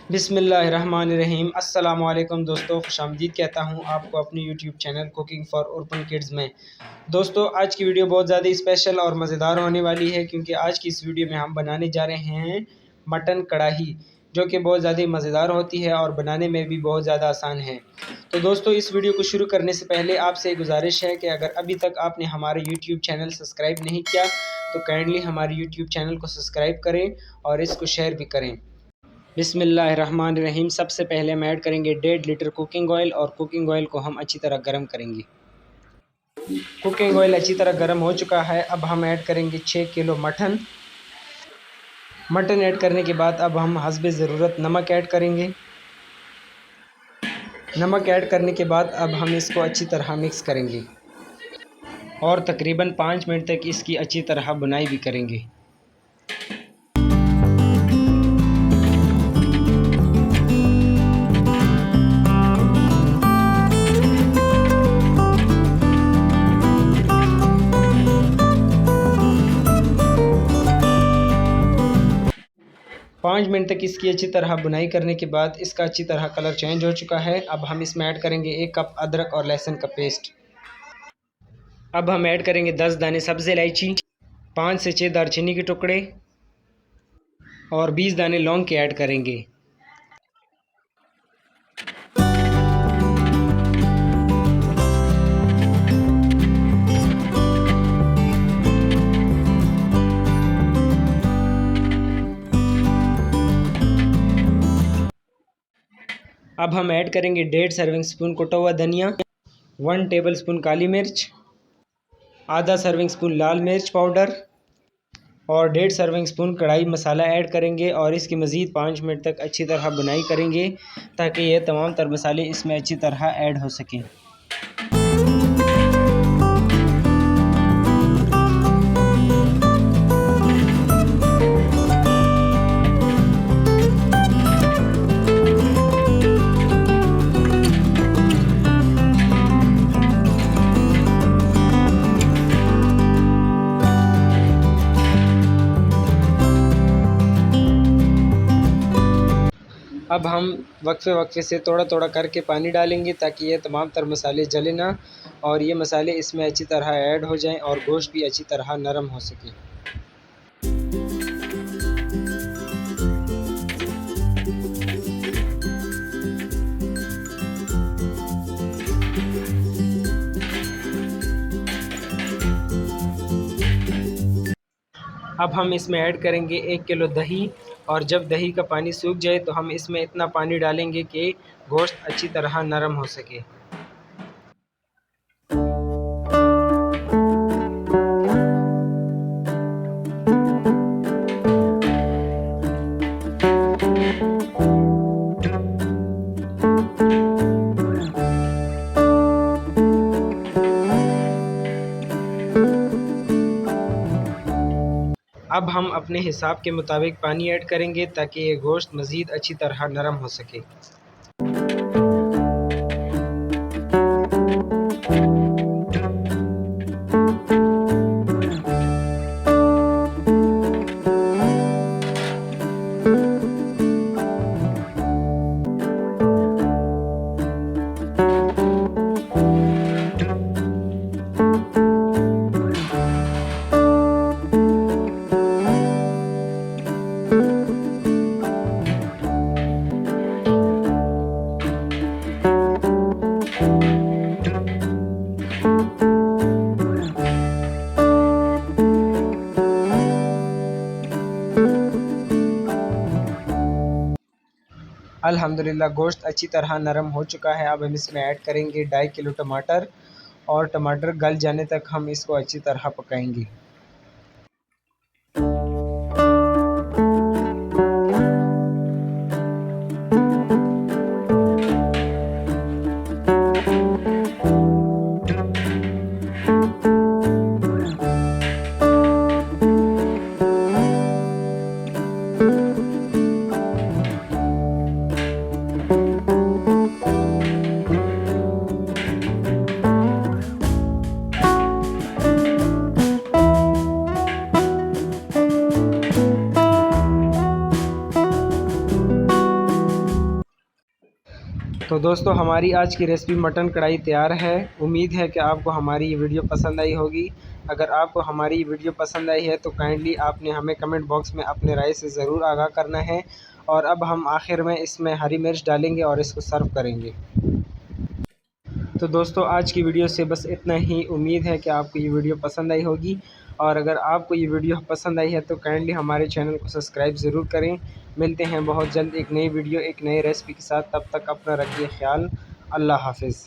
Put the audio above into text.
बिस्मिल्लाहिर्रहमानिर्रहीम। अस्सलाम वालेकुम दोस्तों, खुशामदीद कहता हूँ आपको अपनी YouTube channel cooking for urban kids में। दोस्तों, आज की वीडियो बहुत ज़्यादा स्पेशल और मज़ेदार होने वाली है, क्योंकि आज की इस वीडियो में हम बनाने जा रहे हैं मटन कढ़ाई, जो कि बहुत ज़्यादा मज़ेदार होती है और बनाने में भी बहुत ज़्यादा आसान है। तो दोस्तों, इस वीडियो को शुरू करने से पहले आपसे गुजारिश है कि अगर अभी तक आपने हमारे यूट्यूब चैनल सब्सक्राइब नहीं किया तो काइंडली हमारे यूट्यूब चैनल को सब्सक्राइब करें और इसको शेयर भी करें। बिस्मिल्लाहिर्रहमानिर्रहीम। सबसे पहले हम ऐड करेंगे 1.5 लीटर कुकिंग ऑयल, और कुकिंग ऑयल को हम अच्छी तरह गर्म करेंगे। कुकिंग ऑयल अच्छी तरह गर्म हो चुका है। अब हम ऐड करेंगे 6 किलो मटन। मटन ऐड करने के बाद अब हम हस्बे ज़रूरत नमक ऐड करेंगे। नमक ऐड करने के बाद अब हम इसको अच्छी तरह मिक्स करेंगे और तकरीबन 5 मिनट तक इसकी अच्छी तरह बुनाई भी करेंगे। 5 मिनट तक इसकी अच्छी तरह बुनाई करने के बाद इसका अच्छी तरह कलर चेंज हो चुका है। अब हम इसमें ऐड करेंगे 1 कप अदरक और लहसुन का पेस्ट। अब हम ऐड करेंगे 10 दाने सब्ज़ इलायची, 5 से 6 दालचीनी के टुकड़े और 20 दाने लौंग के ऐड करेंगे। अब हम ऐड करेंगे 1.5 सर्विंग स्पून कुटा हुआ धनिया, 1 टेबल स्पून काली मिर्च, आधा सर्विंग स्पून लाल मिर्च पाउडर और 1.5 सर्विंग स्पून कढ़ाई मसाला ऐड करेंगे और इसकी मज़ीद 5 मिनट तक अच्छी तरह बुनाई करेंगे, ताकि ये तमाम तर मसाले इसमें अच्छी तरह ऐड हो सकें। अब हम वक्फे वक्फे से थोड़ा थोड़ा करके पानी डालेंगे, ताकि ये तमाम तर मसाले जले ना और ये मसाले इसमें अच्छी तरह ऐड हो जाएं और गोश्त भी अच्छी तरह नरम हो सके। अब हम इसमें ऐड करेंगे 1 किलो दही, और जब दही का पानी सूख जाए तो हम इसमें इतना पानी डालेंगे कि गोश्त अच्छी तरह नरम हो सके। अब हम अपने हिसाब के मुताबिक पानी ऐड करेंगे, ताकि ये गोश्त मज़ीद अच्छी तरह नरम हो सके। अल्हम्दुलिल्लाह गोश्त अच्छी तरह नरम हो चुका है। अब हम इसमें ऐड करेंगे 2.5 किलो टमाटर, और टमाटर गल जाने तक हम इसको अच्छी तरह पकाएंगे। तो दोस्तों हमारी आज की रेसिपी मटन कढ़ाई तैयार है। उम्मीद है कि आपको हमारी ये वीडियो पसंद आई होगी। अगर आपको हमारी ये वीडियो पसंद आई है तो काइंडली आपने हमें कमेंट बॉक्स में अपने राय से ज़रूर आगाह करना है। और अब हम आखिर में इसमें हरी मिर्च डालेंगे और इसको सर्व करेंगे। तो दोस्तों आज की वीडियो से बस इतना ही। उम्मीद है कि आपको ये वीडियो पसंद आई होगी। और अगर आपको ये वीडियो पसंद आई है तो काइंडली हमारे चैनल को सब्सक्राइब ज़रूर करें। मिलते हैं बहुत जल्द एक नई वीडियो एक नई रेसिपी के साथ। तब तक अपना रखिए ख्याल। अल्लाह हाफिज़।